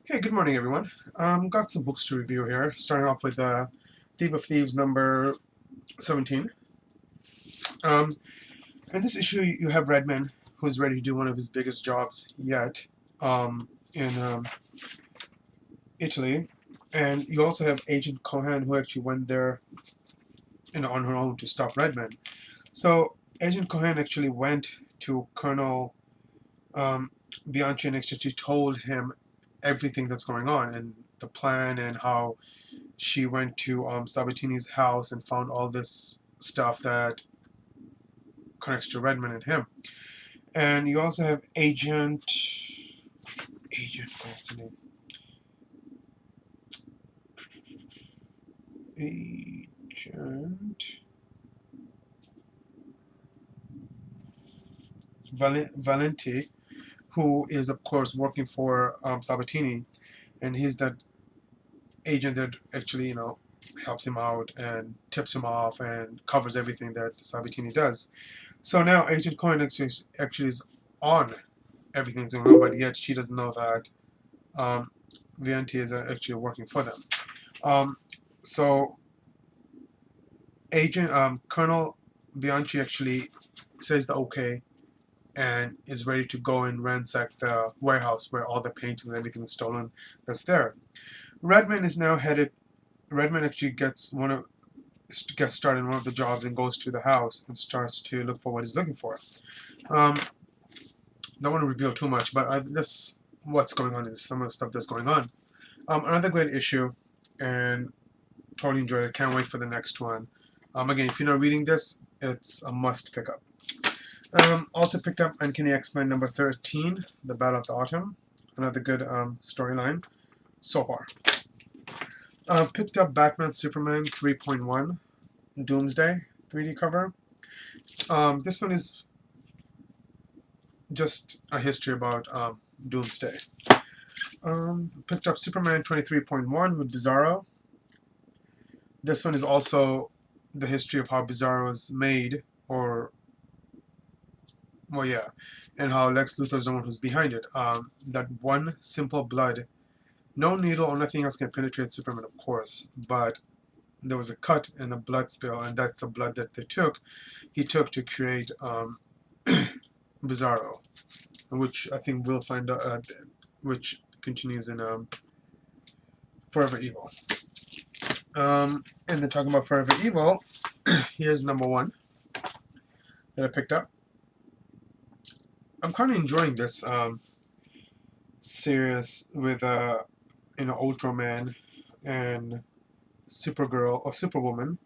Hey, good morning, everyone. Got some books to review here. Starting off with Thief of Thieves number 17. Um, in this issue, you have Redman, who's ready to do one of his biggest jobs yet in Italy, and you also have Agent Cohan, who actually went there, on her own to stop Redman. So Agent Cohan actually went to Colonel um, Bianchi and actually told him everything that's going on and the plan and how she went to Sabatini's house and found all this stuff that connects to Redman and him. And you also have what's the name? Agent Valenti, who is of course working for Sabatini, and he's that agent that actually helps him out and tips him off and covers everything that Sabatini does. So now Agent Cohen actually is on everything that's going on, but yet she doesn't know that VNT is actually working for them. Um, so Agent Colonel Bianchi actually says the okay and is ready to go and ransack the warehouse where all the paintings and everything is stolen that's there. Redman is now headed. Redman actually gets started in one of the jobs and goes to the house and starts to look for what he's looking for. Um, don't want to reveal too much, but this what's going on is some of the stuff that's going on. Another great issue, and totally enjoyed it. Can't wait for the next one. Again, if you're not reading this, it's a must pick up. Also picked up Uncanny X-Men number 13, The Battle of the Autumn. Another good storyline so far. Picked up Batman Superman 3.1, Doomsday 3D cover. This one is just a history about Doomsday. Picked up Superman 23.1 with Bizarro. This one is also the history of how Bizarro was made, or well, yeah, and how Lex Luthor is the one who's behind it. That one simple blood, no needle or nothing else can penetrate Superman, of course, but there was a cut and a blood spill, and that's the blood that he took to create Bizarro, which I think we'll find out, which continues in Forever Evil. And then talking about Forever Evil, here's number one that I picked up. I'm kind of enjoying this series with Ultraman and Supergirl or Superwoman,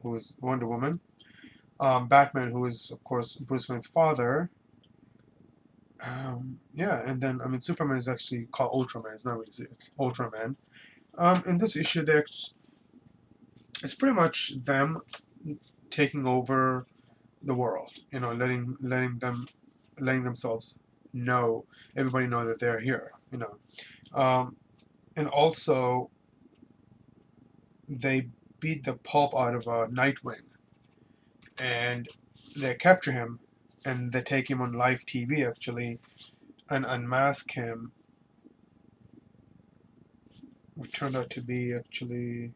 who is Wonder Woman, Batman, who is of course Bruce Wayne's father. Yeah, and then Superman is actually called Ultraman. It's not really it's Ultraman. In this issue, it's pretty much them taking over the world. Letting themselves know, everybody know that they're here. And also they beat the pulp out of Nightwing, and they capture him, and they take him on live TV actually, and unmask him. It turned out to be actually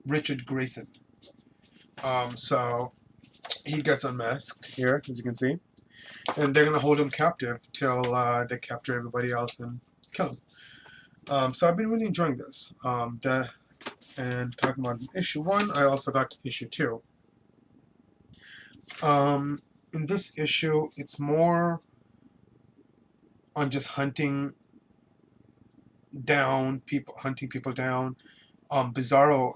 Richard Grayson. So he gets unmasked here, as you can see, and they're gonna hold him captive till they capture everybody else and kill him. So I've been really enjoying this. And talking about issue 1, I also got issue 2. In this issue, it's more on just hunting people down. Bizarro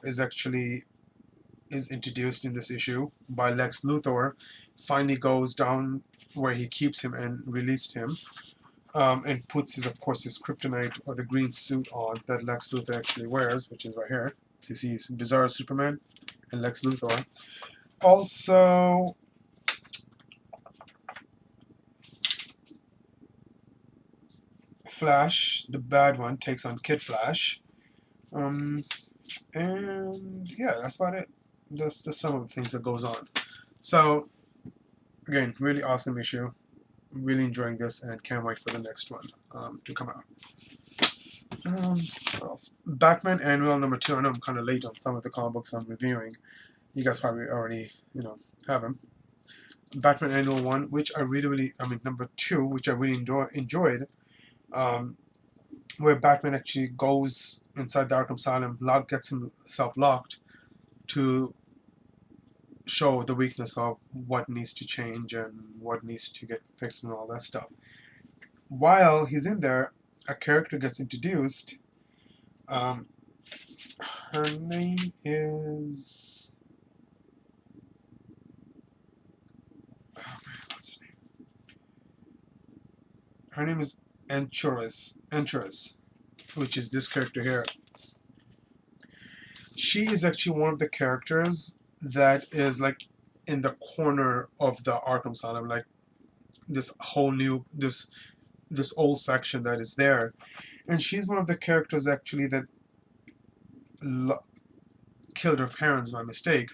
is introduced in this issue by Lex Luthor. Finally goes down where he keeps him and released him, and puts his kryptonite or the green suit on that Lex Luthor actually wears, which is right here. So you see Bizarro Superman and Lex Luthor. Also, Flash, the bad one, takes on Kid Flash. And yeah, that's about it. That's some of the things that goes on. So again, really awesome issue. Really enjoying this and can't wait for the next one to come out. What else? Batman Annual number 2. I know I'm kind of late on some of the comic books I'm reviewing. You guys probably already, have them. Batman Annual 1, which I really, number 2, which I really enjoyed, um, where Batman actually goes inside the Arkham Asylum, gets himself locked to show the weakness of what needs to change and what needs to get fixed and all that stuff. While he's in there, a character gets introduced. Um, her name is... Oh man, what's her name? Her name is Entris, which is this character here. She is actually one of the characters that is like in the corner of the Arkham Asylum, like this whole new this old section that is there, and she's one of the characters actually that killed her parents by mistake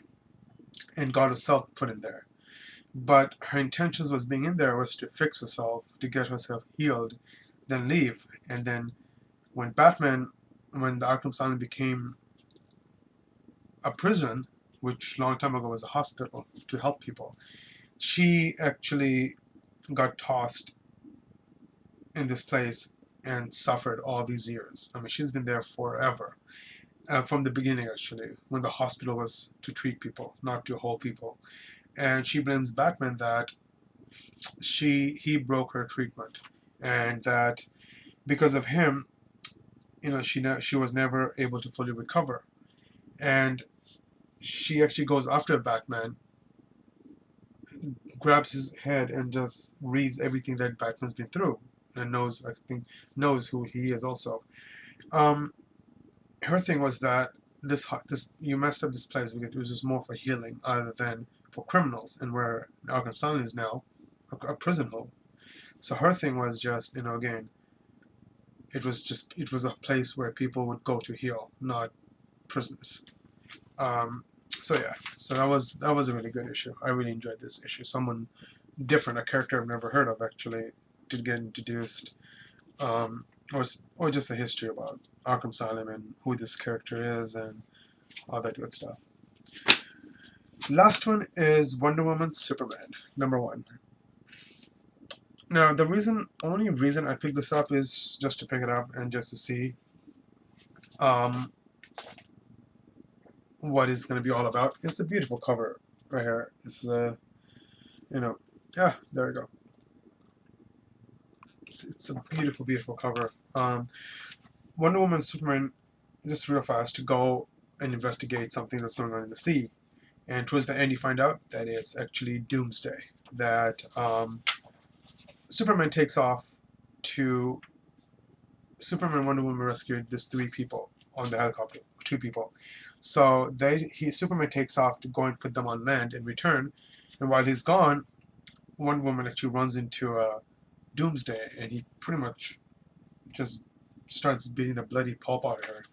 and got herself put in there. But her intentions was being in there was to fix herself, to get herself healed, then leave. And then when the Arkham Asylum became a prison, which long time ago was a hospital to help people, she actually got tossed in this place and suffered all these years. I mean, she's been there forever. From the beginning, actually, when the hospital was to treat people, not to hold people. And she blames Batman that he broke her treatment, and that because of him, she was never able to fully recover. And she actually goes after Batman, grabs his head, and just reads everything that Batman's been through, and knows who he is also. Her thing was that this you messed up this place because it was just more for healing other than for criminals, and where Arkham Asylum is now a prison home. So her thing was just, again, it was a place where people would go to heal, not prisoners. So yeah, so that was a really good issue. I really enjoyed this issue. Someone different, a character I've never heard of actually, did get introduced, or just a history about Arkham Asylum and who this character is and all that good stuff. Last one is Wonder Woman Superman, number 1. Now, only reason I picked this up is just to pick it up and just to see what it's going to be all about. It's a beautiful cover right here. It's, yeah, there we go. It's a beautiful, beautiful cover. Wonder Woman and Superman, just real fast, to go and investigate something that's going on in the sea. And towards the end, you find out that it's actually Doomsday. That Superman takes off to... Superman and Wonder Woman rescued these 3 people on the helicopter, 2 people. So Superman takes off to go and put them on land in return. And while he's gone, Wonder Woman actually runs into a Doomsday, and he pretty much just starts beating the bloody pulp out of her.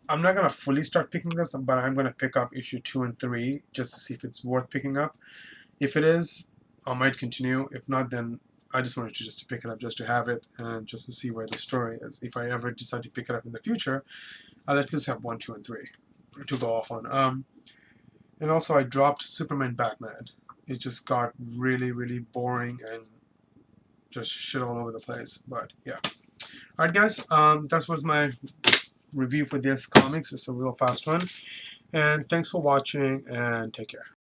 I'm not going to fully start picking this, but I'm going to pick up issue 2 and 3 just to see if it's worth picking up. If it is, I might continue. If not, then I just wanted to pick it up just to have it and just to see where the story is. If I ever decide to pick it up in the future, I'll at least have 1, 2, and 3 to go off on. And also I dropped Superman Batman. It just got really, really boring and just shit all over the place. But yeah. Alright guys, that was my review for this comics. It's a real fast one. And thanks for watching, and take care.